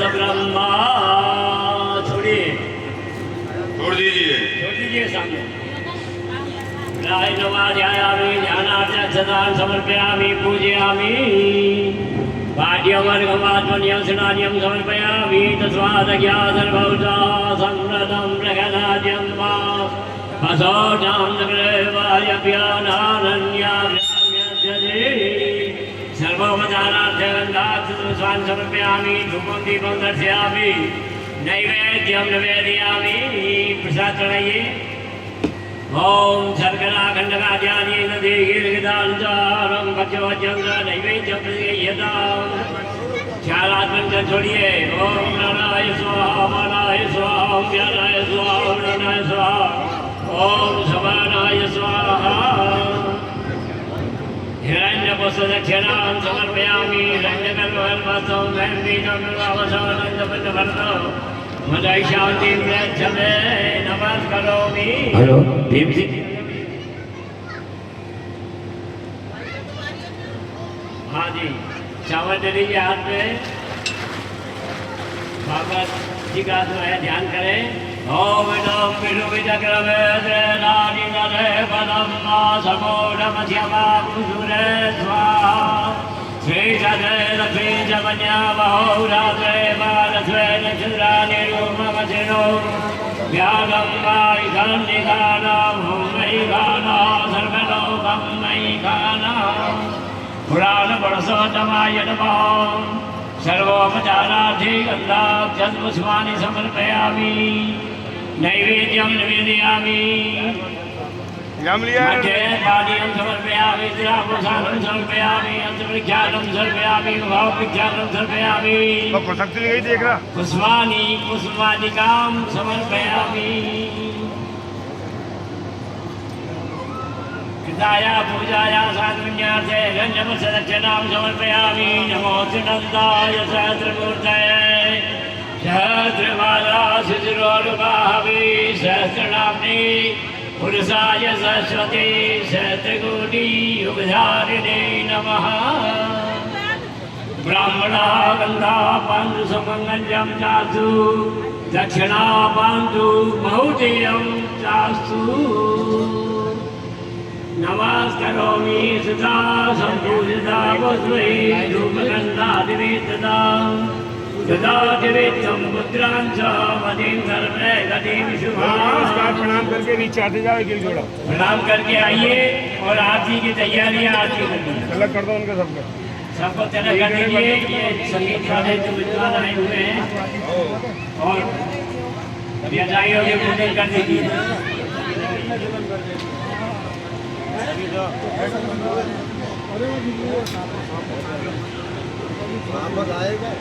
ब्रह्मा छोड़िए, छोड़ दीजिए, छोड़ दीजिए सामने। राय नवाध्यायामि ध्यानार्थं समर्पयामि पूजयामि पाठ्यवर्गमात्मन्यं स्नान्यं समर्पयामि तस्मादज्ञातर्भौता संव्रतं प्रगणाद्यं वा असोजां नगरेवायभ्यानारण्याभ्याम्यजते सर्वोपचारार्थगन्धात् समर्पयामि धूपं दीपं दर्शयामि नैवेद्यं निवेदयामि। प्रसाद चढ़ाइए। ओम शर्करा खंडकाद्यानीन दीर्घिदानुचारं पचोज्यं नैवेद्यं प्रदीयताम्। चारात्मक छोड़िए। ओम प्राणाय स्वाहा मानाय स्वाहा ओम ज्ञानाय स्वाहा ओम प्राणाय स्वाहा ओम समानाय स्वाहा। हिरण्यपुष्पदक्षिणां समर्पयामि हिरण्यगर्भवस्तं वैर्वीतं निर्वावसानन्दपञ्चभर्तौ मदय शांति प्रच्छमे नमस्करोमि। हेलो दीप जी। हाँ जी, चावल दे लीजिए हाथ में। भगवत जी का जो है ध्यान करें। ओम नम विष्णु विचक्रमे नादिनरे पदम्मा समोढमध्यमा कुसुरे स्वाहा। श्री सदे लक्ष्मी जमन्या बहुरात्रे मानस्वे नक्षत्रानिरूपमसिनो व्यागं वायुधन्निधानं मयिगाना सर्वलोकं मयिगाना। पुराणपुरुषोत्तमाय नमः। सर्वोपचारार्थी गन्धाक्षपुष्पाणि समर्पयामि नैवेद्यं निवेदयामि। मध्ये पानीयं समर्पयामि तिरापुसानं समर्पयामि अंतर्विख्यातं समर्पयामि भावविख्यातं समर्पयामि। पुष्पाणि पुष्पाणिकां समर्पयामि। कृताया पूजाया साधुन्यार्थे गन्धपुष्पदक्षिणां समर्पयामि। नमो नन्दाय सहस्रमूर्तये सहस्रमाला शिशिरोरुबाहवे सहस्रनाम्ने पुरुषाय सरस्वती सहस्रकोटि युगधारिणे नमः। ब्राह्मणा गन्धा पान्तु सुमङ्गल्यं चास्तु दक्षिणा पान्तु बहुतेयं चास्तु। नमस्करोमि सदा सम्पूजिता वस्मै धूपगन्धादिवेदना गदादिवेद्यं मुद्रां च मदीं सर्वे गतिं शुभां। नमस्कार प्रणाम करके नीचे आते जाओ। एक जोड़ा प्रणाम करके आइए और आरती की तैयारियां आरती करनी। अलग कर दो उनका सबका। सबको तैयार कर दीजिए। ये संगीत वाले जो विद्वान आए हुए हैं और व्याजाइयों के पूजन कर दीजिए। आएगा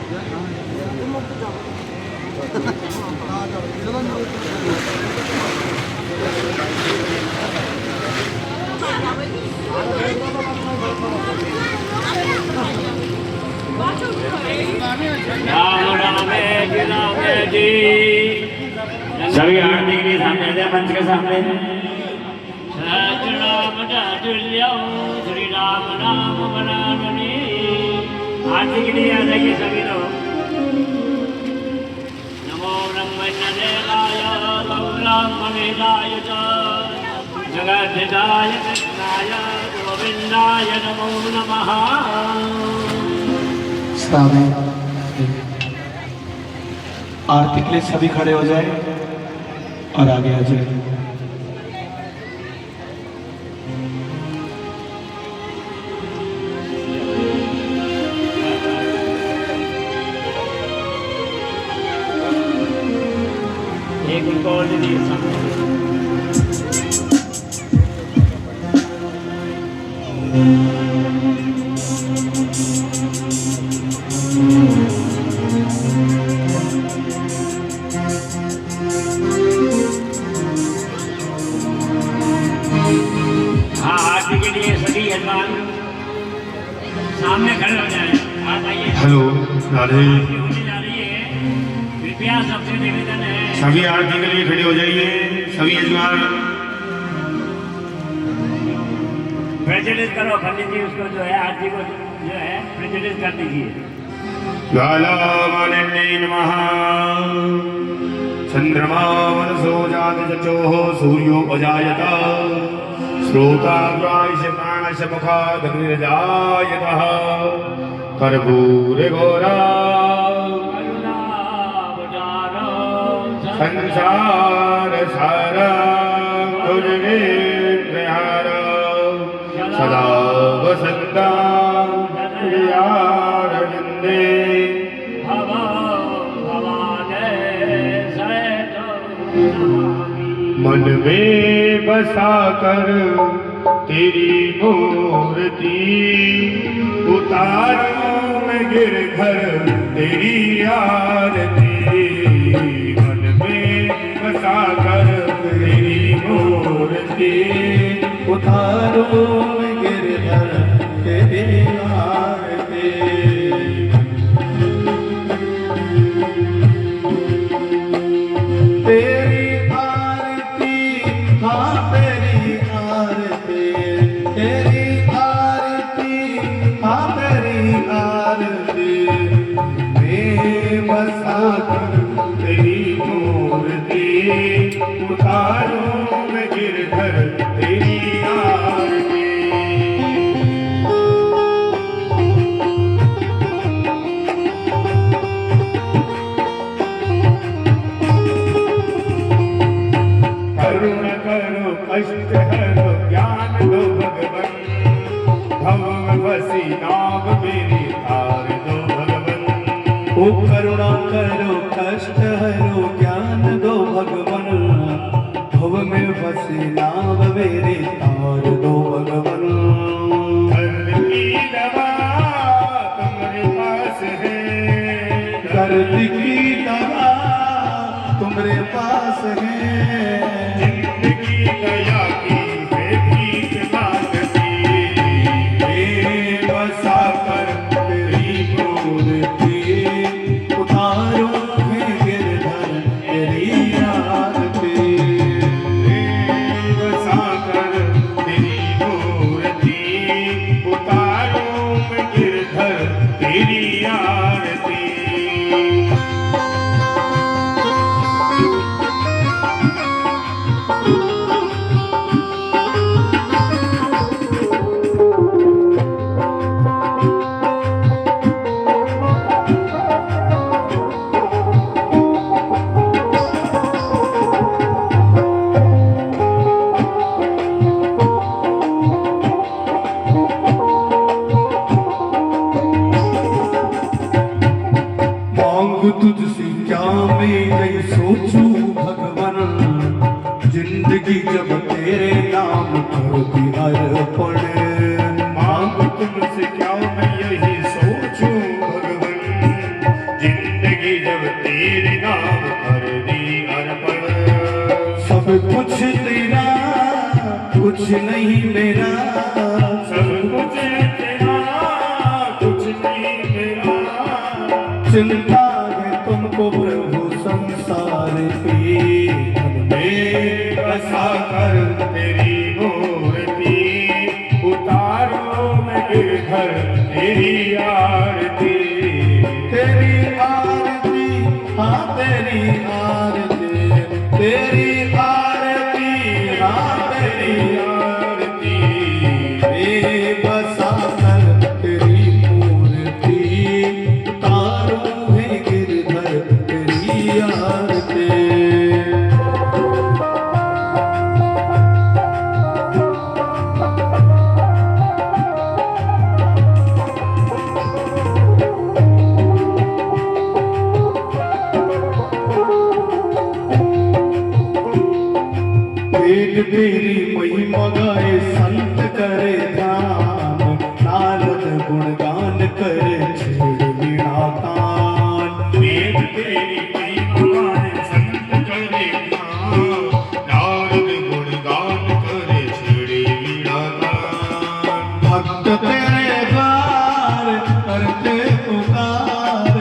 राम रामे जी सभी आरती के लिए सामने आ जाए मंच के सामने। सहस्रनाम तुल्यं श्री राम नाम वरानने। आरती के लिए आ जाइए सभी लोग। नमो ब्रह्मण्यदेवाय ब्रह्मवेदाय च जगद्धिताय कृष्णाय गोविन्दाय नमो नमः। आरती के लिए सभी खड़े हो जाए और आगे आ जाए। एक उनको और दीजिए सामने। राधे। होने जा रही है, कृपया सबसे निवेदन है सभी आरती के लिए खड़े हो जाइए। सभी यजमान प्रेजेंट करो पंडित जी, उसको जो है आरती को जो है प्रेजेंट कर दीजिए। ज्वालामालिन्यै नमः। चंद्रमा मनसो जातचोः सूर्यो अजायत श्रोताग्रायश प्राणश मुखादग्निर्जायतः कर्पूरघोरा संसार सारा गुरुविग्रहार सदा वसन्ता प्रियारविन्दे मन में बसा कर तेरी मूर्ति उतारूं मैं गिरधर तेरी आरती। मन में बसा कर तेरी मूर्ति उतारो मैं गिरधर तेरी आरती। तेरी आरती हाँ तेरी आरती, तेरी आरती हाँ तेरी आरती। मैं बसा कर तेरी मूर्ति उतारूं मैं गिरधर तेरी आरती। करुण करो कष्ट हरो ज्ञान दो भगवन भव में बसी नाव मेरी तार दो भगवन। ओ करुणा करो कष्ट हरो ज्ञान दो भगवन भव में बसे नाव मेरे तार दो भगवन। दर्द की दवा तुम्हारे पास है, दर्द की दवा तुम्हारे पास है। जिंदगी दया की है भीख मांगती। बसा कर तेरी मूर्ति उतारो है गिरधर तेरी आरती। बसा कर तेरी मूर्ति उतारूं मैं गिरधर तेरी आरती। मांग तुझसे क्या मैं यही सोचूं भगवन, जिंदगी जब तेरे नाम करती अर्पण। मांग तुमसे क्या मैं यही सोचूं भगवन, जिंदगी जब तेरे नाम कर दी अर्पण। सब कुछ तेरा कुछ नहीं मेरा, सब कुछ तेरा कुछ नहीं मेरा। चिंता है तुमको प्रभु संसार की। मन में बसा कर तेरी मूर्ति उतारो मैं गिरधर तेरी आरती। तेरी आरती हाँ तेरी आरती, तेरी आरती हाँ तेरी आरती। बसा कर तेरी मूर्ति उतारो है गिरधर तेरी आरती। वेद तेरी महिमा गाए संत करे ध्यान, नारद गुणगान करे छेड़ वीणा तान। वेद तेरी महिमा गाए संत करे ध्यान, नारद गुणगान करे छेड़े वीणा तान। भक्त तेरे द्वार करते पुकार,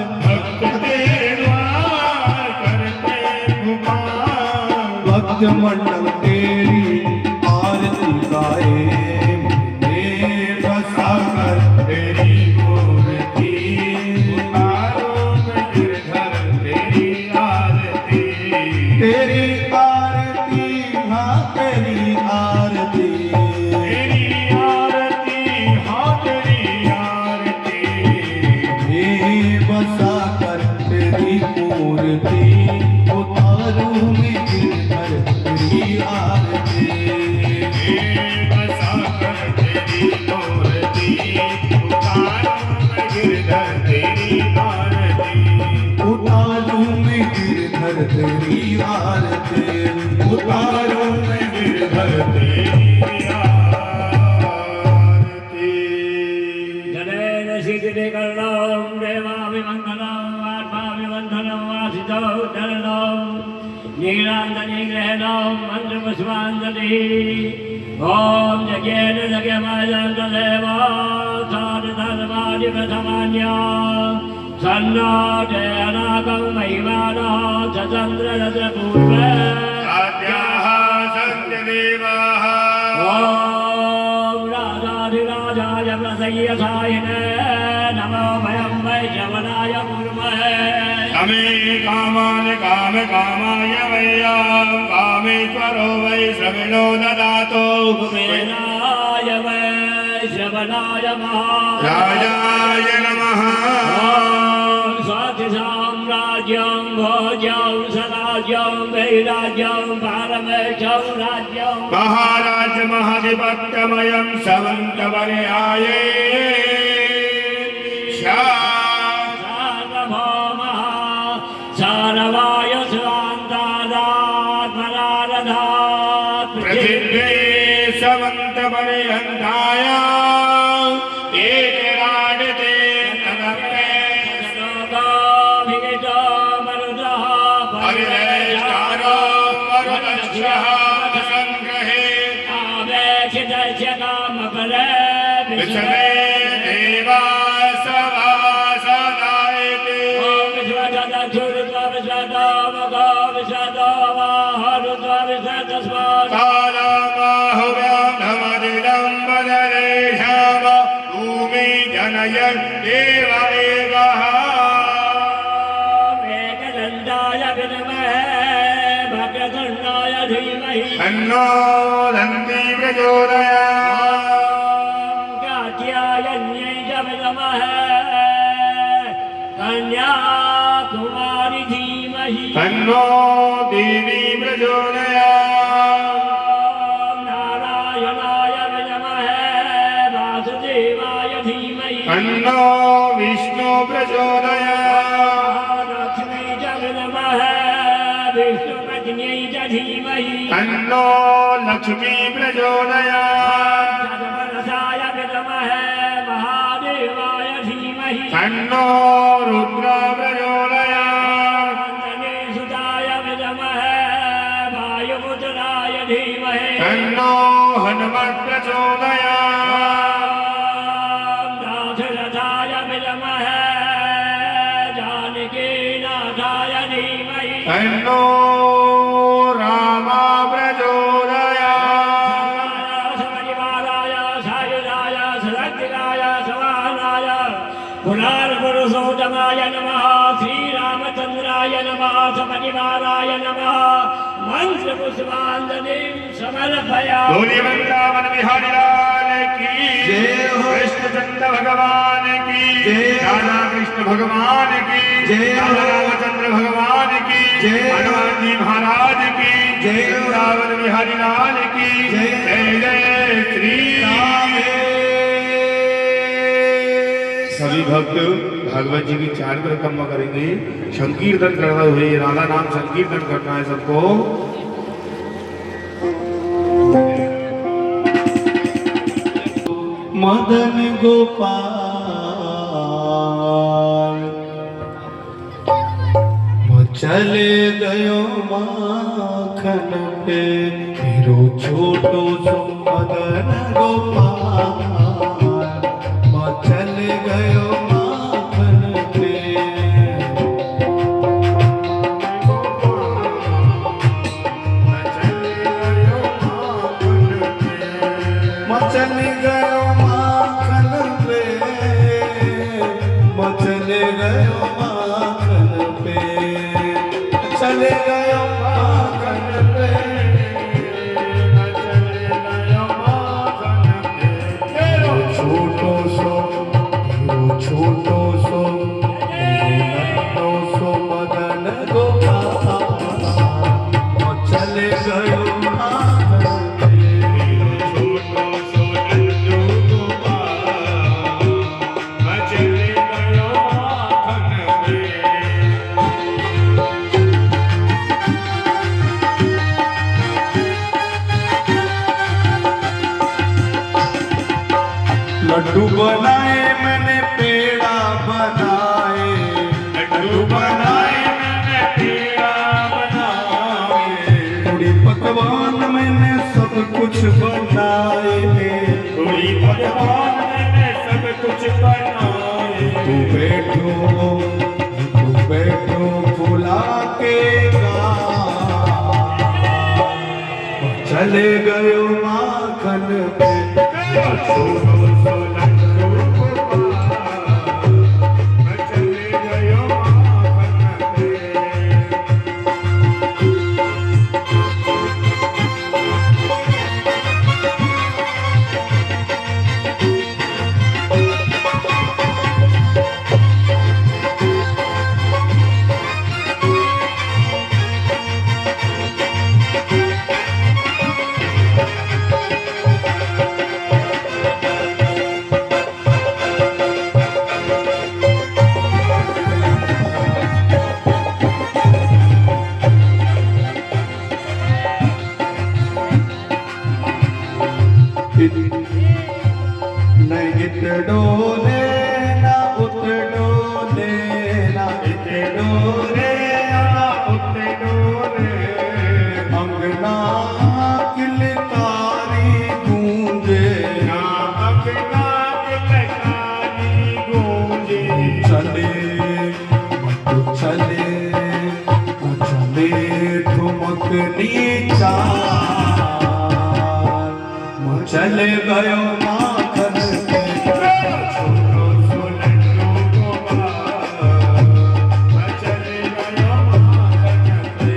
भक्त मंडल तेरी आरती गाए में बसा कर तेरी मूर्ति उतारो मैं गिरधर तेरी आरती तेरी आरती हाँ तेरी आरती तेरी आरती हाँ तेरी आरती में बसा कर तेरी मूर्ति उतारू मैं गिरधर तेरी आरती बसा कर तेरी मूर्ति उतारो मैं गिरधर तेरी आरती उतारू मैं गिरधर तेरी आरती उतारू मैं गिरधर तेरी आरती जनेन शीघ्रे कर्णं देवाभिमङ्गलम् आत्माभिवन्दनं वासितौ चरणं नीलाञ्जनिग्रहणं मन्त्रपुष्पाञ्जलिः ॐ यज्ञेन यज्ञमयं तदेवा साधुधर्मादिप्रथमान्या सन्नो जयनाकं महिमानः च चन्द्ररथपूर्वे आद्याः सत्यदेवाः ॐ राजाधिराजाय प्रसय्यसायिने नमो वयं वैश्रवणाय कुर्महे कामे कामान् कामकामाय वैयां कामेश्वरो वै श्रवणो ददातु कुबेराय वैश्रवणाय राजाय नमः स्वातिसाम्राज्यं भोज्यं सराज्यं वैराज्यं पारमेशं राज्यं महाराज महाधिपत्यमयं सवन्तवर्याये सार्वभौमः सारवाय स्वान्तादात्मनारधात् पृथिव्ये सवन्तपर्यन्ताय एतराडते तदप्ये परिवेष्टारो मरुदस्यः संग्रहे विषमे देवा सभासदायते कालमाहुव्याधमदिडम्बदरे भूमि जनयन् देव एवः एकदन्ताय विद्महे भद्रतुण्डाय धीमहि तन्नो दन्ती प्रचोदयात् कात्यायन्यै च विद्महे कन्याकुमारी धीमहि तन्नो देवी प्रचोदयात् नारायणाय विद्महे वासुदेवाय धीमहि तन्नो विष्णु प्रचोदयात् लक्ष्मी च विद्महे विष्णुपत्न्यै च धीमहि तन्नो लक्ष्मी प्रचोदयात् चतुर्दशाय विद्महे महादेवाय धीमहि तन्नो रुद्र प्रचोदयात् सुताय विद्महे वायुपुत्राय धीमहि तन्नो हनुमत् प्रचोदयात् दाशरथाय विद्महे जानकीनाथाय धीमहि तन्नो राम प्रचोदयात् परिवाराय सायुधाय सुरक्षिताय सवाहनाय पुनर्पुरुषोत्तमाय नमः श्रीरामचन्द्राय नमः सपरिवाराय नमः मंत्रपुष्पाञ्जलिं समर्पयामि। बोलिए वृंदावन बिहारी लाल की जय हो। कृष्णचंद्र भगवान की जय। राधा कृष्ण भगवान की जय हो। राधा रामचंद्र भगवान की जय। हनुमान जी महाराज की जय हो। वृंदावन बिहारी लाल की जय। जय जय श्री राम। सभी भक्त भगवत जी की 4 परिक्रमा करेंगे, संकीर्तन करते हुए राधा नाम संकीर्तन करना है सबको। मदन गोपाल वो चले गयो माखन पे फिरो छोटो सो मदन गोपाल वो चले गयो माखन पे चले चले गयो माखन पे, छोटो सो छोटो सो नन्हो सो मदन गोपाल चले गयो माखन पे, छोटो सो नन्हो गोपाल चले गयो माखन पे। लड्डू बनाए मैंने पेड़ा बनाए, लड्डू बनाए मैंने पेड़ा बनाए, पूरी पकवान मैंने सब कुछ बनाए, पूरी पकवान मैंने सब कुछ बनाए। तू बैठो फुला के गा, चले गयो माखन पे, छोटो सो नन्हो गोपाल चले गयो माखन पे। न इत डोले न उत डोले, न इत डोले न उत डोले, अंगना किलकारी गूंजे, अंगना किलकारी गूंजे। चले चले चले ठुमक नीचा, चले गयो माखन पे, छोटो सो नन्हो गोपाल चले गयो माखन पे।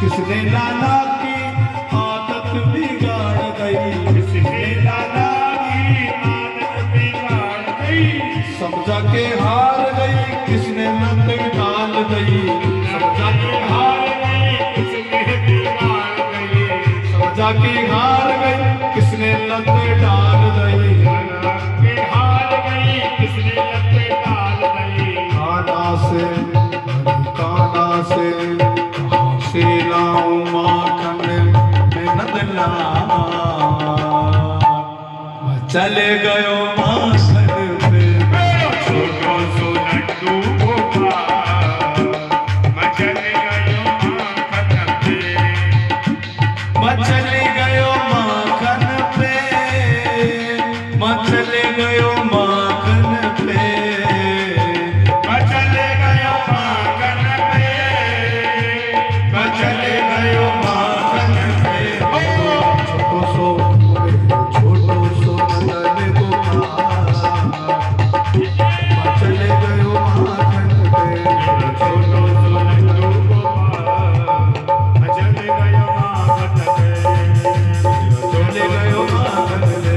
किसने लाला की आदत बिगाड़ गई, किसने लाला की आदत बिगाड़ गई, समझा के हार गई किसने लत डाल गई, समझा के हार गई किसने बिगाड़ गई, समझा के हार गई किसने लत डाल गई, के हार गई किसने लत डाल गई। काना से लाऊं माखन में नदला, चले गयो माखन पे, छोटो सो नन्हो गोपाल चले गयो माखन पे। चले गयो माखन पे, चले गयो माखन पे, चले गयो माखन पे, चले गयो माखन पे, छोटो सो नदन गोपाल चले गयो माखन पे, छोटो सो नन्हो गोपाल चले गयो माखन पे। चले गयो माखन पे,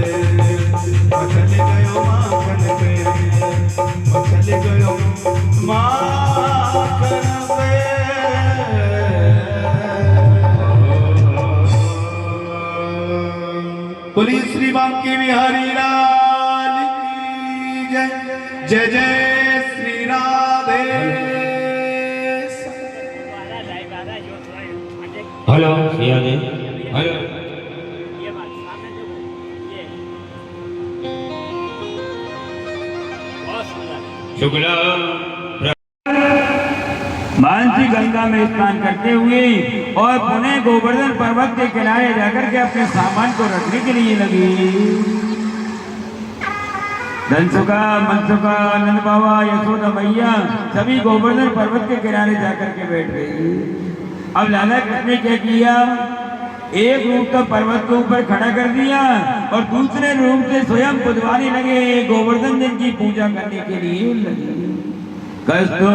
चले गयो माखन पे, चले गयो माखन पे। बोलिए श्री बांके बिहारी लाल की जय। जय जय श्री राधे। हेलो सिया जी हेलो शुक्ला मानसी गंगा में स्नान करते हुए और पुनः गोवर्धन पर्वत के किनारे जाकर के अपने सामान को रखने के लिए लगी। धनसुखा, मनसुखा, नंद बाबा, यशोदा मैया सभी गोवर्धन पर्वत के किनारे जाकर के बैठ गई। अब लाला कृष्ण ने क्या किया, एक रूप तो पर्वत के ऊपर खड़ा कर दिया और दूसरे रूप से स्वयं बुधवाने लगे, गोवर्धन जी की पूजा करने के लिए लगे। कस्तो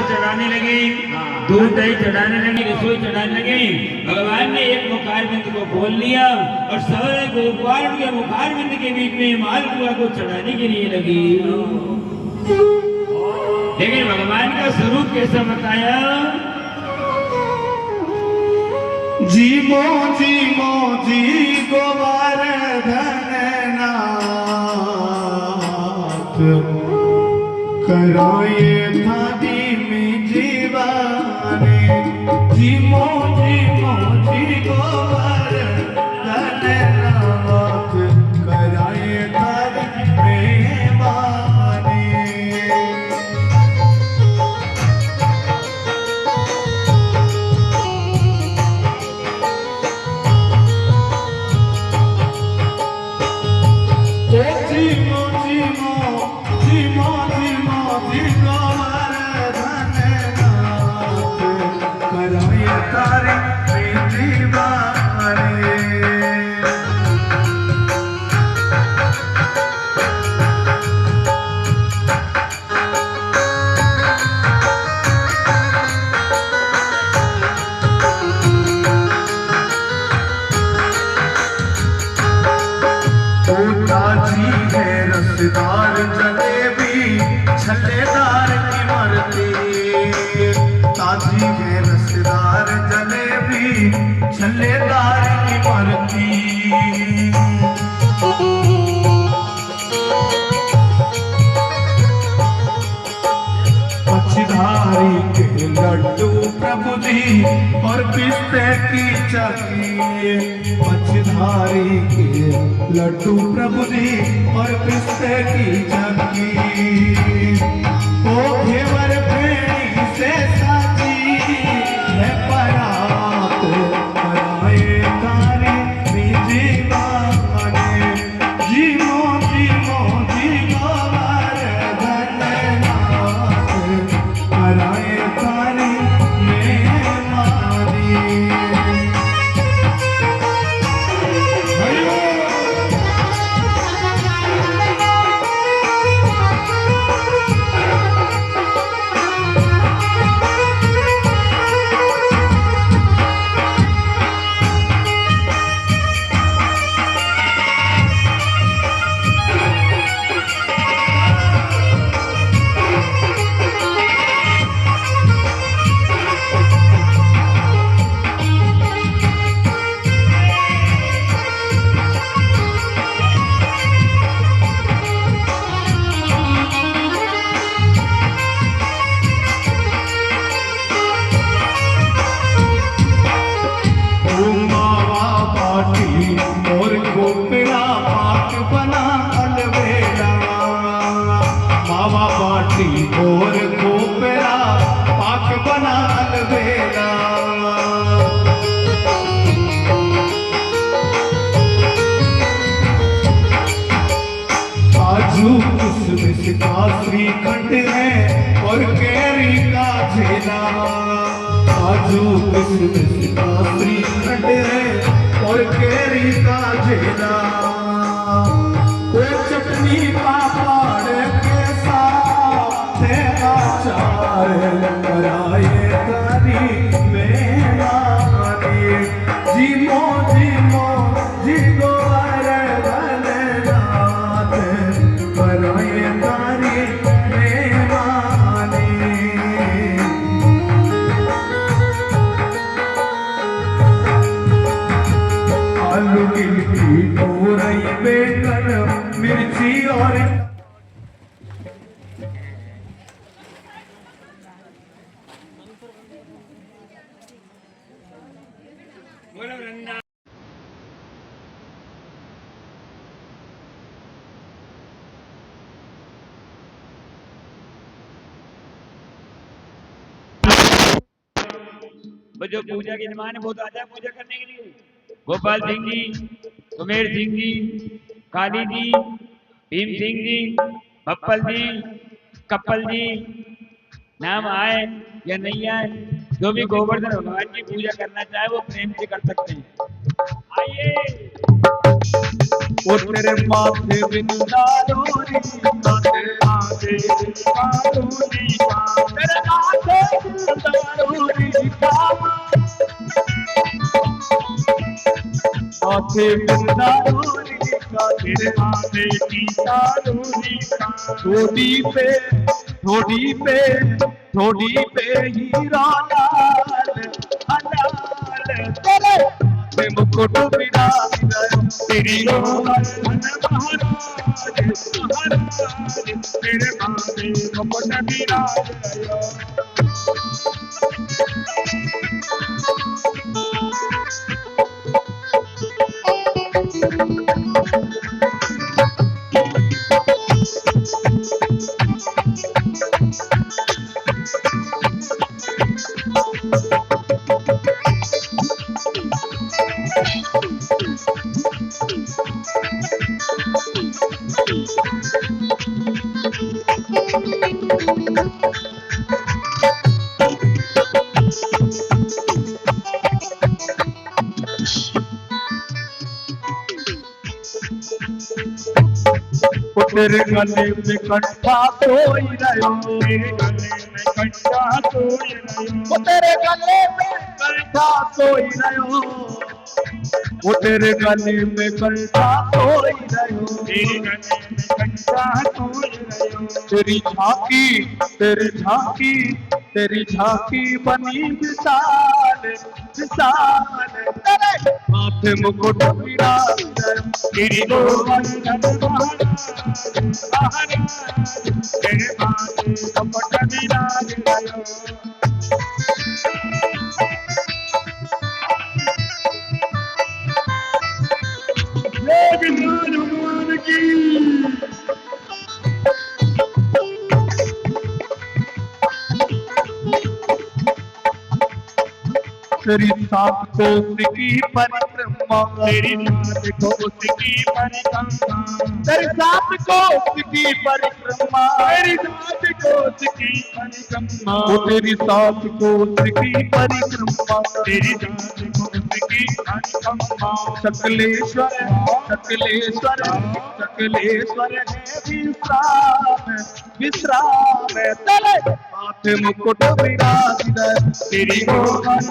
चढ़ाने लगे, दूध दही चढ़ाने लगे, रसोई चढ़ाने लगे। भगवान ने एक मुखारबिंद को खोल लिया और सारे गोपाल के मुखारबिंद के बीच में मालपुआ को चढ़ाने के लिए लगी। लेकिन भगवान का स्वरूप कैसा बताया, जीमो जीमो जी गोवर्धन नाथ कराए थादी में जीवाने। जीमो जीमो जी गोवर्धन नाथ कराए थादी में वाने। जीमो जीमो जीमो जीमो जी गोवर्धन नाथ कराए तारे जीवाने। ताजी है रसदार जलेबी छल्लेदार इमरती। ताजी है रसदार जलेबी छल्लेदार इमरती। पछधारी के लड्डू प्रभु जी और पिस्ते की चक्की। पछधारी के लड्डू प्रभु जी और पिस्ते की चक्की। ओ घेवर भेड़ी से साजी है परात कराए तारी जीवाने। जीमो जीमो जी गोवर्धन नाथ कराए तारी मेहमानी। और गोपेरा पाक बना अलवेला। मावा बाटी और गोपेरा पाक बना अलवेला। काजू किशमिश का श्रीखंड है और केरी का झेला। काजू किशमिश का श्रीखंड है और केरी जीमो जीमो जीगो अरबन रात बराए तारी मेहमानी आलू गिलकी तोरई बैंगन मिर्ची और वो जो पूजा की जमान है वो तो आता है पूजा करने के लिए। गोपाल सिंह जी, सुमेर सिंह जी, काली जी, भीम सिंह जी, बप्पल जी, कप्पल जी, नाम आए या नहीं आए, जो भी गोवर्धन भगवान की पूजा करना चाहे वो प्रेम से कर सकते हैं। आइए। वो तेरे माथे बिंदारोरी तेरे माथे बिंदारोरी तेरे माथे बिंदारोरी माथे बिंदारोरी तेरे माथे बिंदारोरी थोड़ी पे हीरा लाल हलाल तेरे मुकुट विराज तेरी रोहन महाराज तेरे माथे मुकुट विराज तेरे गले में कंठा सोई रहो तेरे गले में कंठा सोई रहो तेरे गले में कंठा सोई रहो वो तेरे गले में कंठा सोई रहो तेरे गले में कंठा सोई रहो तेरी झांकी बनी विशाल विशाल तेरे माथे मुकुट विराज तेरी रोहन तेरे माथे मुकुट विराज भगवान की तेरी सात कोस की परिक्रमा तेरी सात कोस की परिक्रमा तेरी सात कोस की परिक्रमा तेरी सात कोस की परिक्रमा तेरी सात कोस की परिक्रमा तेरी सात कोस की परिक्रमा सकलेश्वर सकलेश्वर सकलेश्वर है विश्राम तेरे माथे मुकुट विराज तेरी रोहन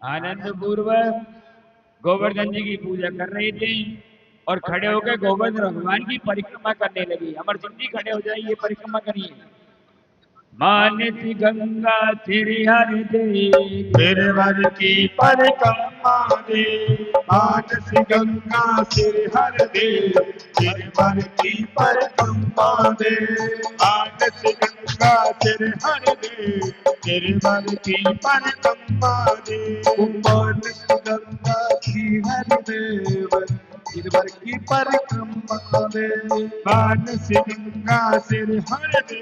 आनंद पूर्वक गोवर्धन जी की पूजा कर रहे थे और खड़े होकर गोवर्धन भगवान की परिक्रमा करने लगी। अमर सिंह जी खड़े हो जाइए, परिक्रमा करिए। मानस गंगा तेरे हर दे तेरे वर की परिक्रमा दे मानस गंगा तेरे हर दे तेरे वर की परिक्रमा दे मानस गंगा तेरे हर दे तेरे वर की परिक्रमा दे मानस गंगा की हर देव गिरवर की परिक्रमा दे मानस गंगा तेरे हर दे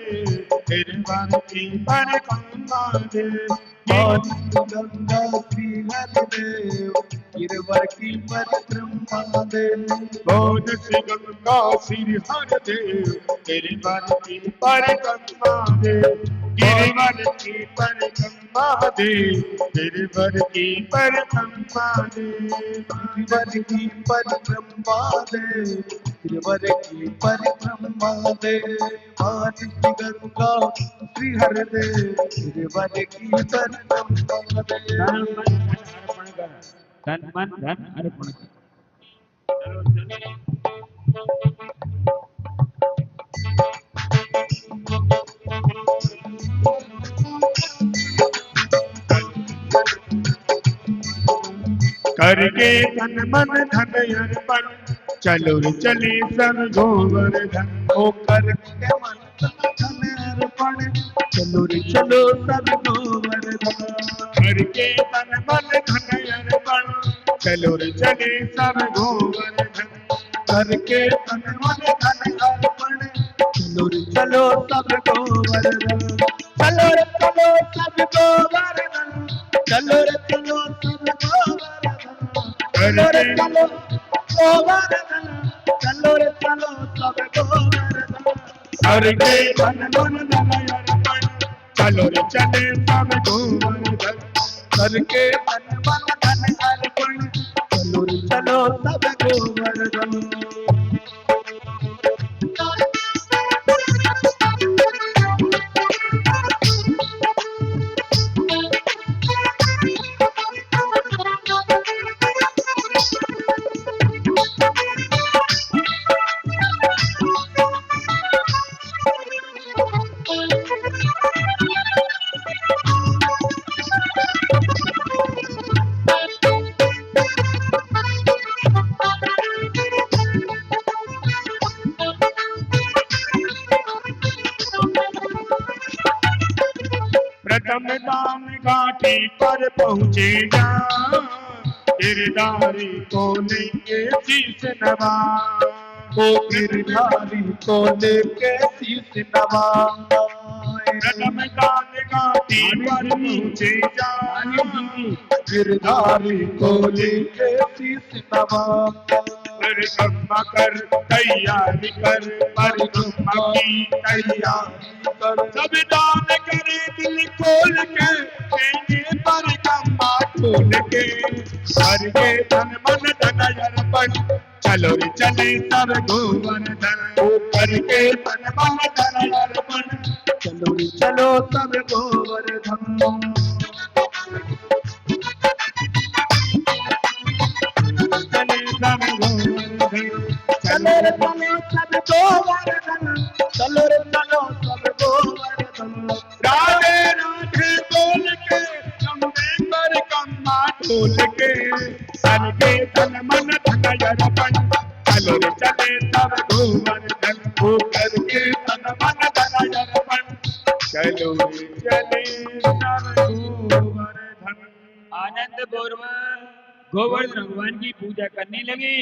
तेरे वर की परिक्रमा दे गंगा श्री हरिदेव गिरवर की परिक्रमा देव। से गंगा श्री हरदेव गिरिवर की परिक्रमा दे, गिरिवर की परिक्रमा दे, गिरिवर की परिक्रमा दे, गिरवर की परिक्रमा दे, गिरवर की परिक्रमा दे। गंगा श्री हरिदेव गिरवर की परिक्रमा दे। तन मन धन अर्पण कर। करके तन मन धन अर्पण चलो रे चले सब गोवर्धन। ओ करके मन धन अर्पण चलो रे चलो सब गोवर्धन। करके तन मन धन अर्पण चलो रे चले सब गोवर्धन। करके तन मन धन अर्पण चलो रे चलो सब गोवर्धन। चलो रे चलो सब गोवर्धन, चलो रे चलो सब गोवर्धन। चलो रे चलो गोवर्धन, चलो रे चलो सब गोवर्धन। करके तन मन धन अर्पण चलो रे चले सब गोवर्धन। करके तन मन धन अर्पण चलो रे चलो सब गोवर्धन। प्रथम दान घाटी पर पहुँचे जा, गिरधारी को लेके शीश नवा। ओ गिरधारी को लेके शीश नवाए। प्रथम दान घाटी पर पहुँचे जा, गिरधारी को लेके शीश नवाए। परिक्रमा कर तैयारी कर, परिक्रमा की तैयारी कर। सब दान करे दिल खोल के, देंगे परिक्रमा खोल के। करके धन मन धन अर्पण चलो रे चले सब गोवर्धन। करके धन मन धन अर्पण चलो रे चलो सब गोवर्धन। चले सब गोवर्धन। चलो रे चलो सब गोवर्धन, चलो रे चलो सब गोवर्धन। राधे राधे बोल के हमने परिक्रमा खोल के। करके धन मन धन अर्पण चलो रे चले सब गोवर्धन। करके धन मन धन अर्पण चलो रे चले सब गोवर्धन। आनंद पूर्वक गोवर्धन भगवान की पूजा करने लगे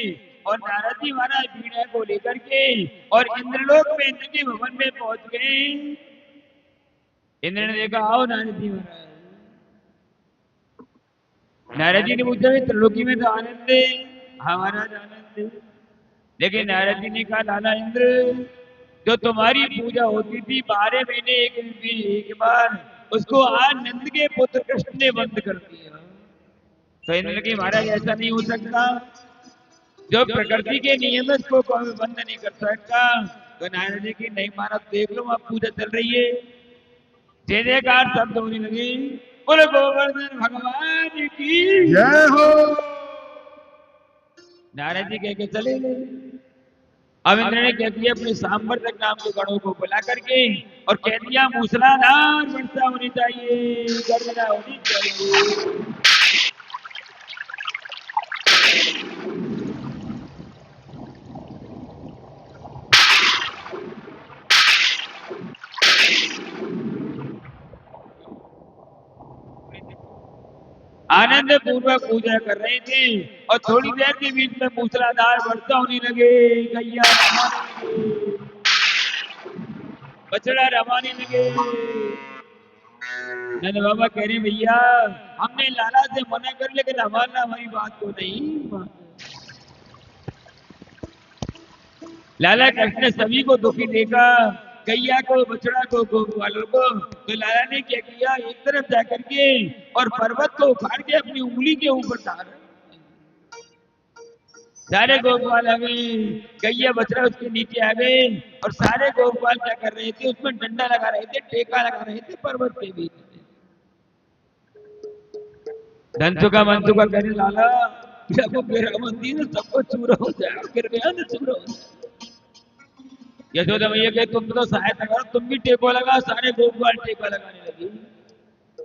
और नारद जी महाराज वीणा को लेकर के और इंद्रलोक में इंद्र के भवन में पहुंच गए। इंद्र ने देखा, आओ नारद जी महाराज। नारद जी ने पूछा, त्रिलोकी में तो आनंद है। हमारा आनंद है। लेकिन नारद जी ने कहा, लाला इंद्र, जो तुम्हारी पूजा होती थी 12 महीने एक बार, उसको आज नंद के पुत्र कृष्ण ने बंद कर दिया। तो इंद्र की महाराज ऐसा नहीं हो सकता, जो प्रकृति के नियम को कोई बंद नहीं कर सकता। तो नारद जी की नहीं माना, देख लो अब पूजा चल रही है। जय जयकार शब्द होने लगे, बोलो गोवर्धन भगवान की जय हो। नारद जी कह के चले गए। अब इंद्र ने कह दिया अपने सांवर्धक नाम के गणों को बुला करके और कह दिया, मूसलाधार वर्षा होनी चाहिए, गर्जना होनी चाहिए। आनंद पूर्वक पूजा कर रहे थे और थोड़ी देर के बीच में मूसलाधार वर्षा होने लगे। गैया रवाने लगे, बछड़ा रवाने लगे। नंद बाबा कह रहे भैया हमने लाला से मना कर लेकिन हमारी बात को नहीं। लाला कृष्ण ने सभी को दुखी देखा, गैया को, बछड़ा को, गोवालों को, तो लाला ने क्या किया, एक तरफ जाकर के और पर्वत को उखाड़ के अपनी उंगली के ऊपर डाल, सारे गोपाल आ गए, गैया बछड़ा उसके नीचे आ गए और सारे गोपाल क्या कर रहे थे, उसमें डंडा लगा रहे थे, टेका लगा रहे थे पर्वत के बीच में। धनसुखा मनसुखा कहने लाला जब मेरा मंदिर सबको चूरा हो जाए, गिर गया ना चूरा हो जाए। यशोदा मैया के तुम तो सहायता करो, तुम भी टेको लगा, सारे गोपाल टेका लगाने लगी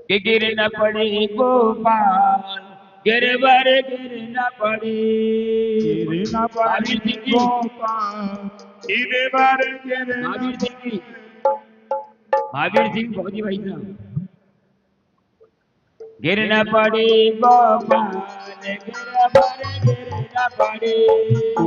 कि गिर न पड़े गोपाल, गिरवर गिर न पड़े, गिर न पड़े गोपाल, गिरवर गिर न पड़े। महावीर सिंह फौजी भाई साहब, गिर न पड़े गोपाल, गिरवर गिर न पड़े,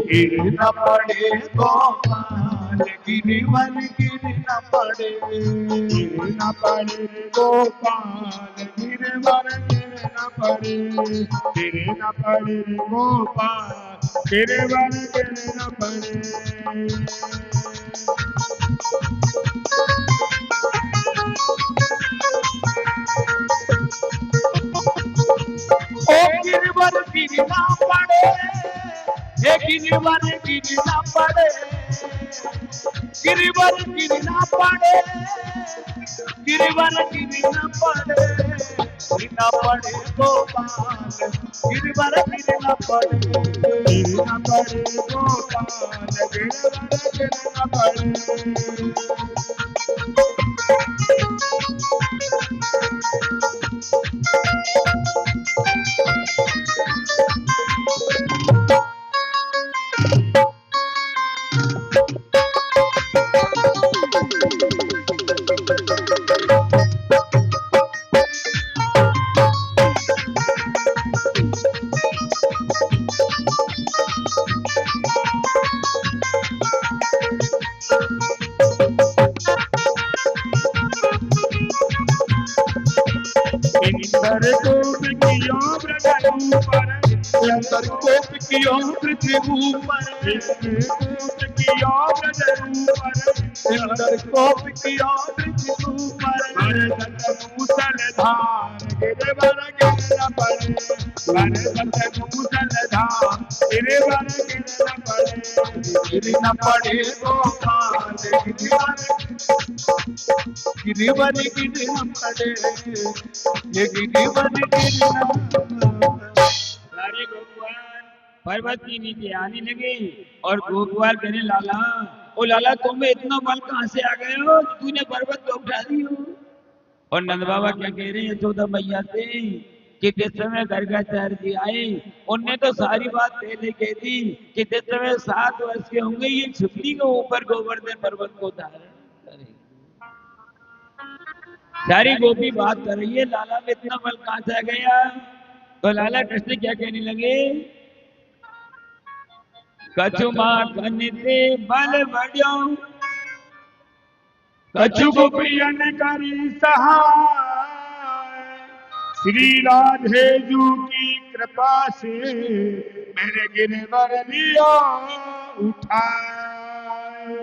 गिर न पड़े गोपाल, गिरवर गिर न पड़े, गिर न पड़े गोपाल, गिरवर गिर न पड़े, गिर न पड़े गोपाल, गिरवर गिर न पड़े। ओ गिरवर गिर न पड़े, हे गिरवर गिर न पड़े, गिरवर गिर न पड़े, गिरवर गिर न पड़े, गिर न पड़े गोपाल, गिरवर गिर न पड़े, गिर न पड़े गोपाल, गिरवर गिर न पड़े। इंद्र कोप कियो ब्रह्म ऊपर, इंद्र कोप कियो पृथ्वी ऊपर, इंद्र कोप कियो ब्रह्म ऊपर, इंद्र कोप कियो पृथ्वी ऊपर, भरत मूसलधार गिरवर गिर न पड़े, भरत मूसलधार गिरवर गिर न पड़े। गिर न पड़े गोपाल, गिरवर गिर न पड़े, ये गिरवर गिर न। सारे गोपाल पर्वत के नीचे आने लगे और गोपाल कहने लाला, ओ लाला तुम्हें इतना बल कहाँ से आ गए हो, तूने पर्वत को उठा दी हो। और नंद बाबा क्या कह रहे हैं यशोदा मैया से कि जिस समय गर्गाचार्य जी आए उनने तो सारी बात पहले कह दी कि जिस समय 7 वर्ष के होंगे ये छुपली के ऊपर गोवर्धन पर्वत को धारण करेंगे। सारी गोपी बात कर रही है लाला में इतना बल कहाँ से आ गया। तो लाला कृष्ण क्या कहने लगे, कछु माखन से बल बढ़ियो, कछु गोपियन करी सहाय, श्री राधे जू की कृपा से मेरे गिरवर लिया उठाए।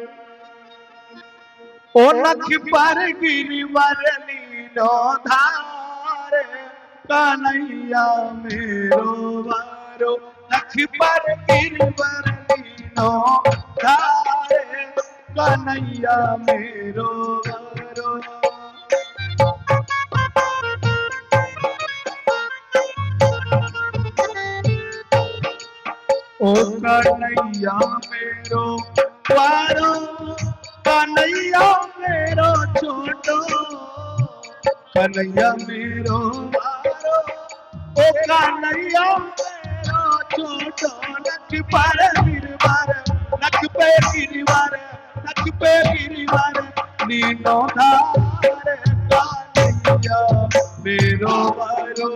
ओ नख पर गिरवर लीनो धारे, कन्हैया मेरो वारो, नख पर गिरवर लीनो धारे, कन्हैया मेरो वारो। ओ कन्हैया मेरो वारो, कन्हैया मेरो छोटो, कन्हैया मेरो वारो, ओ कन्हैया मेरो छोटो, नख पर गिरवर, नख पे गिरवर, नख पे गिरवर लीनो धारे, कन्हैया मेरो वारो।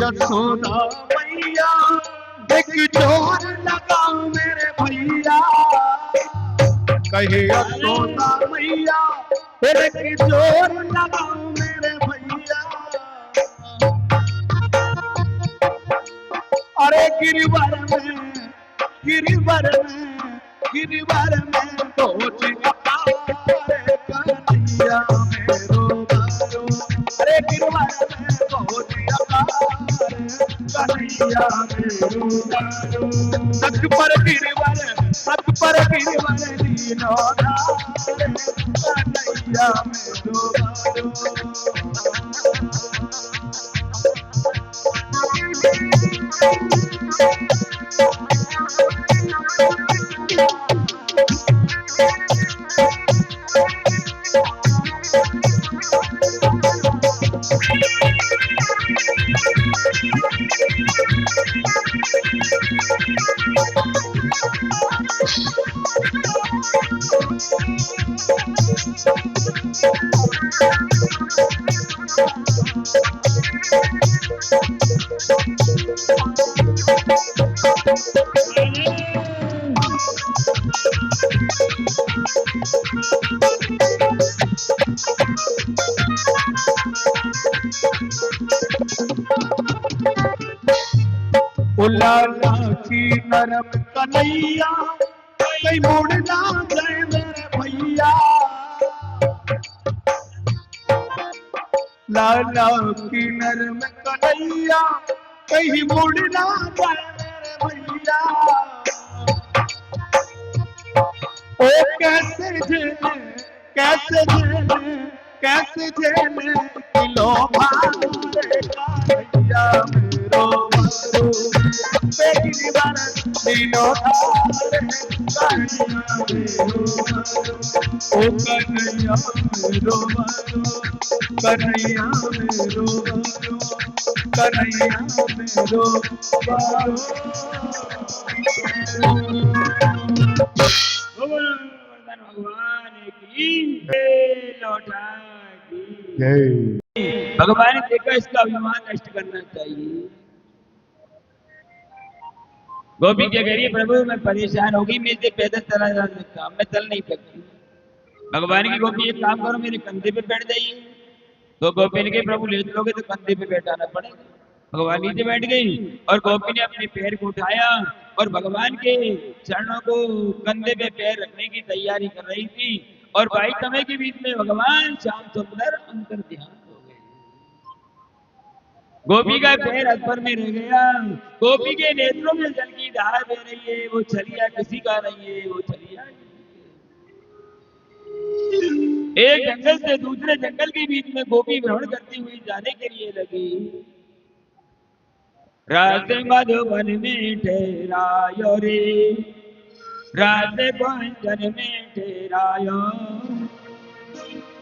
यशोदा मैया एक जोर लगा मेरे भैया कहे यशोदा मैया एक जोर लगा मेरे भैया अरे गिरवर में पहुंच कन्हैया मेरो बारो अरे गिरवर में पहुंच कन्हैया मेरो बारो सच पर गिरवर दीनो कन्हैया मेरो बारो लाला की नरम कन्हैया कहीं मुड़ ना जाए मेरे भैया लाला की नरम कन्हैया कहीं मुड़ ना जाए मेरे भैया ओ कैसे झेले किलो भारे कन्हैया मेरो बारो गिरवर दीनो ओ कन्हैया मेरो बारो कन्हैया मेरो बारो भगवान की लौटा भगवान ने देखा इसका अभिमान नष्ट करना चाहिए गोपी क्या कह रही है प्रभु मैं परेशान होगी मैं इसे पैदल चला जा सकता मैं चल नहीं सकती भगवान की गोपी एक काम करो मेरे कंधे पे बैठ जाइए तो गोपी ने कहा प्रभु ले चलोगे तो कंधे पे बैठाना पड़ेगा भगवान नीचे बैठ गई और गोपी ने अपने पैर को उठाया और भगवान के चरणों को कंधे पे पैर रखने की तैयारी कर रही थी और भाई समय के बीच में भगवान श्याम सुंदर अंतर ध्यान हो गए गोपी का पैर अधपर में रह गया गोपी के नेत्रों में जल की धार बह रही है वो छलिया किसी का नहीं है वो छलिया एक जंगल से दूसरे जंगल के बीच में गोपी भ्रमण करती हुई जाने के लिए लगी रात मधुबन में ठहरायो रे रात कुंजन में ठहरायो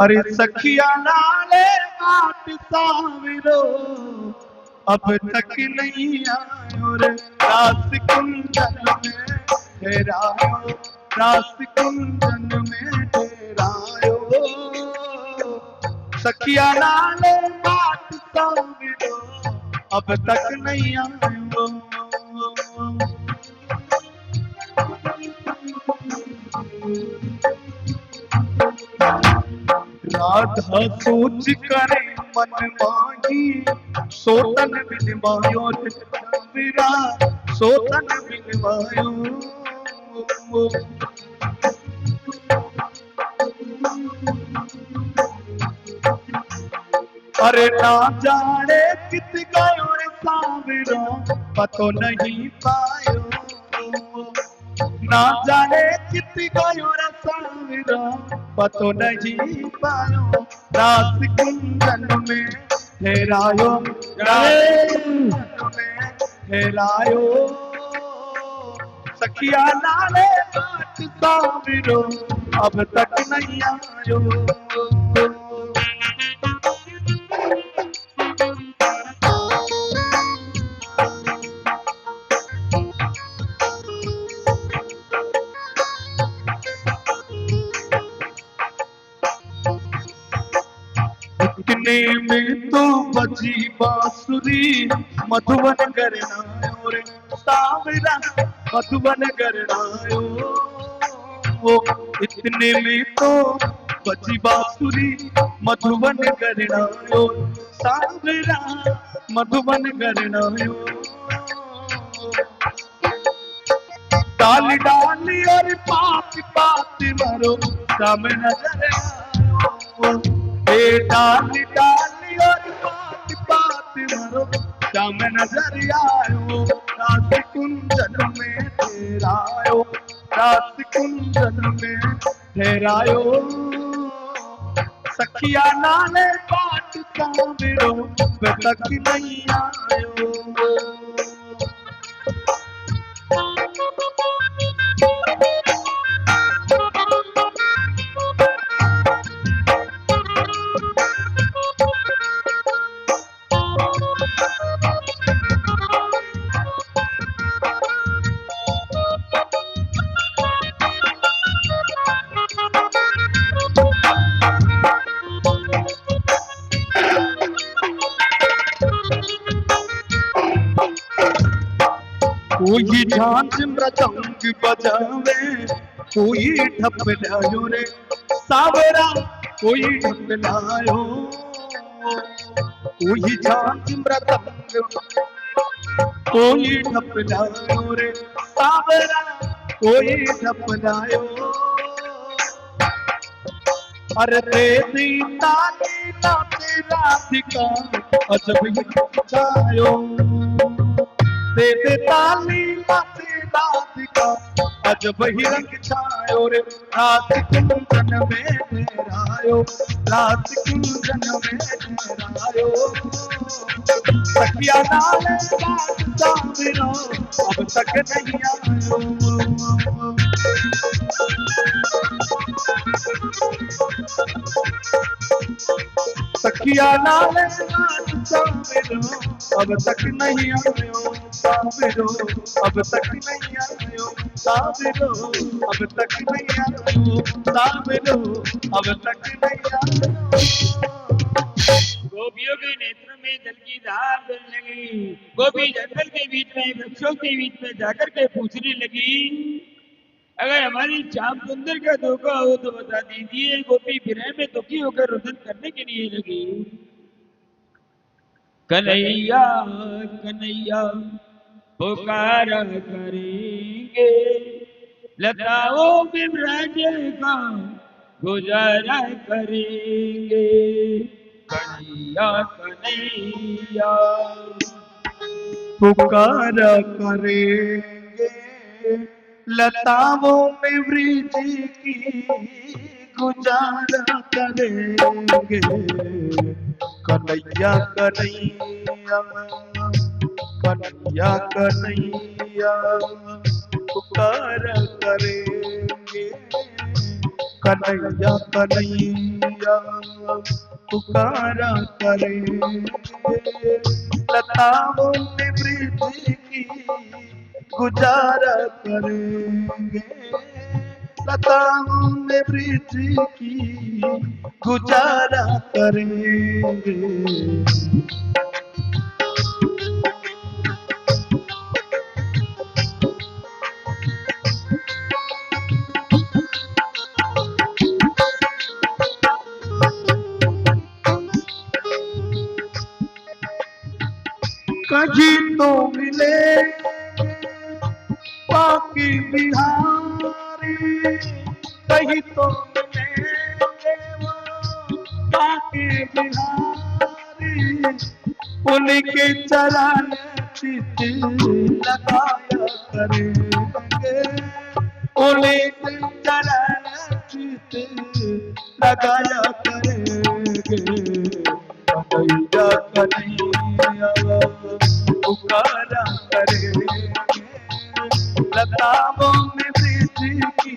अरे सखिया नाले बाट सावरो अब तक नहीं आयो रे रात कुंजन में ठहरायो रात कुंजन में ठहरायो सखिया नाले बाट सावरो अब तक नहीं आयो राधा सोच करे मन माही सोतन बिनवायो रा सोतन बिनवायो अरे ना जाने कित गयो रे सावरो पतो नहीं पायो ना जाने कित गयो रे सावरो पतो नहीं पायो रास कुंजन में ठहरायो रास कुंजन में ठहरायो सखिया नाले बाट सावरो अब तक नहीं आयो इतने में तो बजी बांसुरी मधुबन करनायो रे सावरा मधुबन करनायो। इतने में तो बजी बांसुरी मधुबन करनायो सावरा मधुबन करनायो। डाली डाली और पात पात मरो सम नजर आयो। ए डाली डाली और पात पात मरो सम नजर आयो। रात कुंजन में ठहरायो रात कुंजन में ठहरायो। सखिया नाले बाट सावरो वे तक नहीं आयो। कोई झांझ मृदंग बजावे कोई ढपलायो रे सावरा कोई ढपलायो। कोई झांझ मृदंग कोई ढपलायो रे सावरा कोई ढपलायो। अरे तेरी ताली नाचे राधिका अजब ही छायो। दे ताली नाचे राधिका अजब ही रंग छायो रे। रात कुंजन में ठहरायो रात कुंजन में ठहरायो। सखिया नाले बाट सावरो अब तक नहीं आयो। सखिया नाले बाट सावरो अब तक नहीं आयो। सावरो अब तक नहीं आयो। सावरो अब तक नहीं आयो। सावरो अब तक नहीं आयो। गोपियों के नेत्रों में जल की धार बहने लगी। गोपी जंगल के बीच में वृक्षों के बीच में जाकर के पूछने लगी, अगर हमारी श्याम सुंदर का धोखा हो तो बता दीजिए। गोपी विरह में दुखी होकर रुदन करने के लिए लगी। कन्हैया कन्हैया पुकारा करेंगे लताओं में ब्रज का गुजारा करेंगे। कन्हैया कन्हैया पुकारा करेंगे लताओं में वृज की गुजारा करेंगे। कन्हैया कन्हैया कन्हैया कन्हैया पुकारा करेंगे। कन्हैया कन्हैया पुकारा करेंगे लताओं में वृज की गुजारा करेंगे। लताओं में वृज की गुजारा करेंगे। कहीं तो मिले बाकी बिहारी कहीं तो मिले बाकी बिहारी। उनके चरण चित लगाया करेंगे। उनके चरण चित लगाया करेंगे। कन्हैया कन्हैया पुकारा करेंगे लताओं में वृज की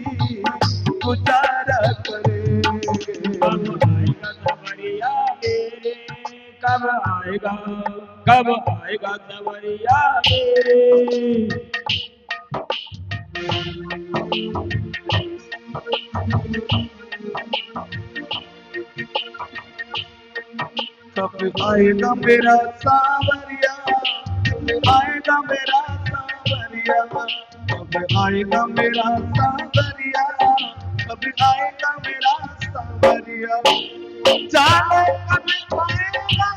गुजारा करेंगे। कब आएगा कब आएगा सवरिया मेरे। कब आएगा मेरा सावरिया, कब आएगा मेरा सावरिया, कब आएगा मेरा सावरिया, कब आएगा मेरा सावरिया। जाने कब आएगा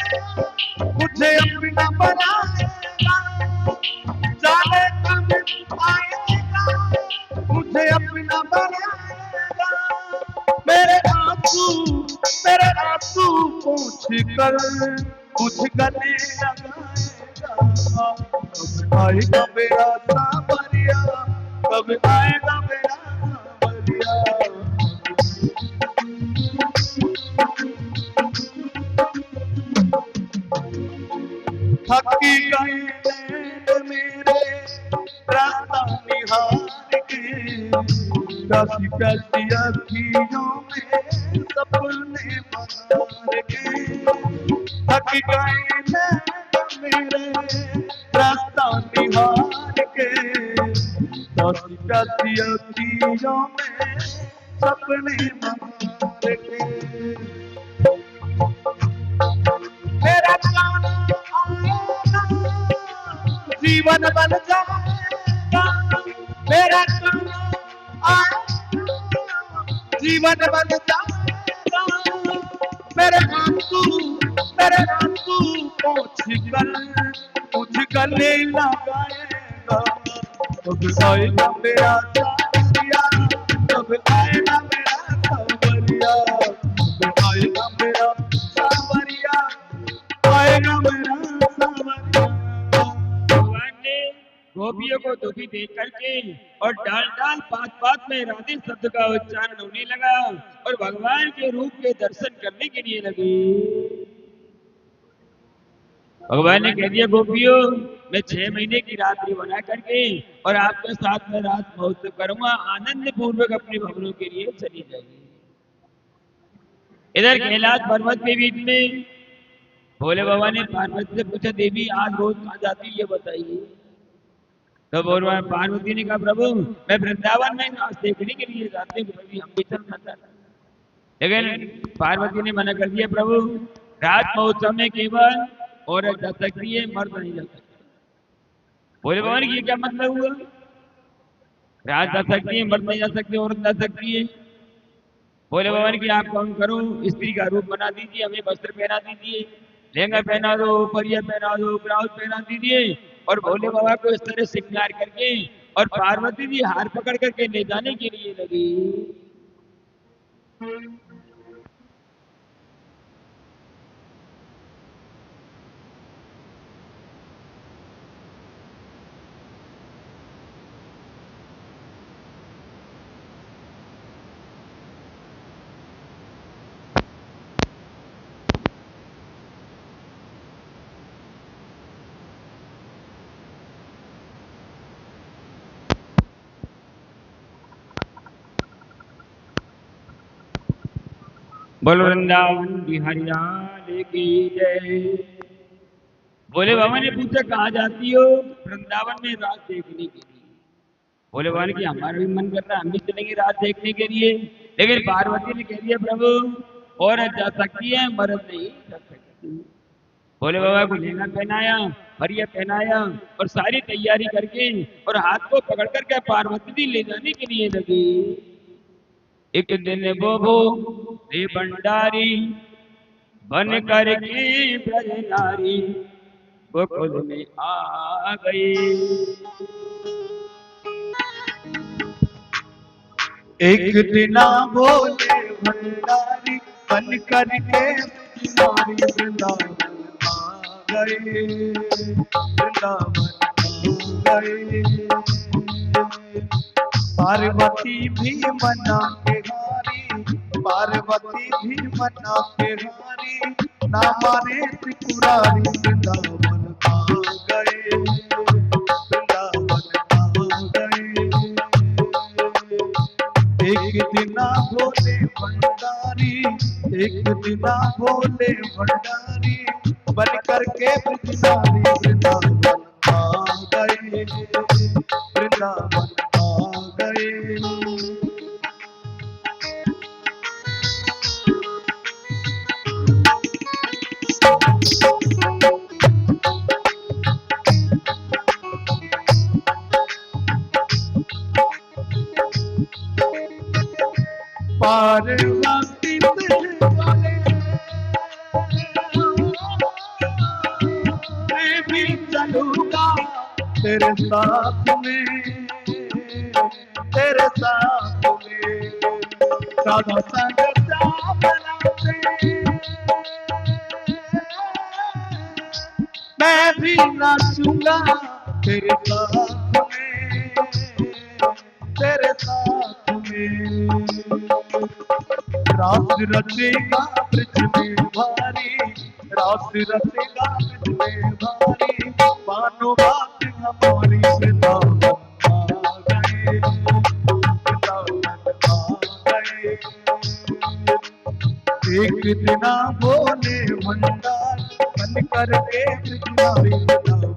मुझे अपना बनाएगा, जाने कब आएगा मुझे अपना बनाएगा। मेरे आंसू पूछ कर मुझ गले लगाएगा। कब आएगा मेरा सावरिया, कब आएगा मेरा सावरिया। थकी गए नैन मेरे रास्ता निहार के, प्यासी प्यासी अखियों में सपने बहार के। थक गए नैन मेरे रास्ता निहार के, प्यासी प्यासी अखियों में सपने बहार के। मेरा गाना आएगा जीवन बन जाएगा, मेरा गाना आएगा जीवन बन जाएगा। मेरे आंसू पोंछ कर मुझ गले लगाएगा। कब आएगा मेरा सावरिया, कब आएगा मेरा सावरिया, कब आएगा मेरा सावरिया, आएगा मेरा सावरिया। भगवान ने गोपियों को दुखी देख करके और डाल डाल बात बात में राधे शब्द का उच्चारण होने लगा और भगवान के रूप के दर्शन करने के लिए लगे। भगवान ने कह दिया गोपियों, मैं 6 महीने की रात्रि बना करके और आपके साथ में रात महोत्सव करूंगा, आनंद पूर्वक अपने भवनों के लिए चली जाएगी। इधर कैलाश पर्वत के बीच में भोले बाबा ने पार्वती से पूछा, देवी आज रोज कहाँ जाती ये बताइए। तो बोल पार्वती ने कहा, प्रभु मैं वृंदावन में आज देखने के लिए जाते हैं, हम भी चलना चाहते। लेकिन पार्वती ने मना कर दिया, प्रभु रात महोत्सव में केवल औरत जा सकती है, मर्द नहीं जा सकता। भोले बाबा ने क्या मतलब हुआ, रात जा सकती है मर्द नहीं जा सकते, औरत जा सकती है। भोले बाबा ने आप कौन करो, स्त्री का रूप बना दीजिए, हमें वस्त्र पहना दीजिए, लहंगा पहना दो, परिया पहना दो, ब्लाउज पहना दीजिए। और भोले बाबा को इस तरह श्रृंगार करके और पार्वती जी हार पकड़ करके ले जाने के लिए लगी। बोल वृंदावन बिहारी लाल की जय। भोले बाबा ने पूछा कहाँ जाती हो, वृंदावन में रात देखने के लिए। भोले बाबा ने कि हमारा भी मन कर रहा है, हम भी चलेंगे रात देखने के लिए। लेकिन पार्वती ने कह दिया, प्रभु औरत जा सकती है, मर्द नहीं जा सकती। भोले बाबा को लहंगा पहनाया, हरिया पहनाया और सारी तैयारी करके और हाथ को पकड़ करके पार्वती जी ले जाने के लिए लगी। एक दिन बोबो रे भंडारी बन करके ब्रज नारी गोकुल में आ गई। एक दिन बोले भंडारी बन करके नारी वृंदावन आ गए, वृंदावन आ गए। पार्वती भी मना के हारी, पार्वती भी मना के हारी, ना माने त्रिपुरारी वृंदावन आ गए, वृंदावन आ गए। एक दिना भोले भंडारी, एक दिना भोले भंडारी बन करके ब्रजनारी वृंदावन आ गए, वृंदावन आ गए। पर रास्ते वाले मैं भी चलूंगा तेरे साथ में, तेरे साथ में साधा संग बनाते मैं भी नाचूंगा तेरे साथ में, तेरे साथ में रास रचेगा ब्रज में भारी, रास रचेगा ब्रज में भारी मानो बात हमारी वृंदावन आ गए, वृंदावन आ गए। एक दिन बोले भंडार बन करके वृंदावन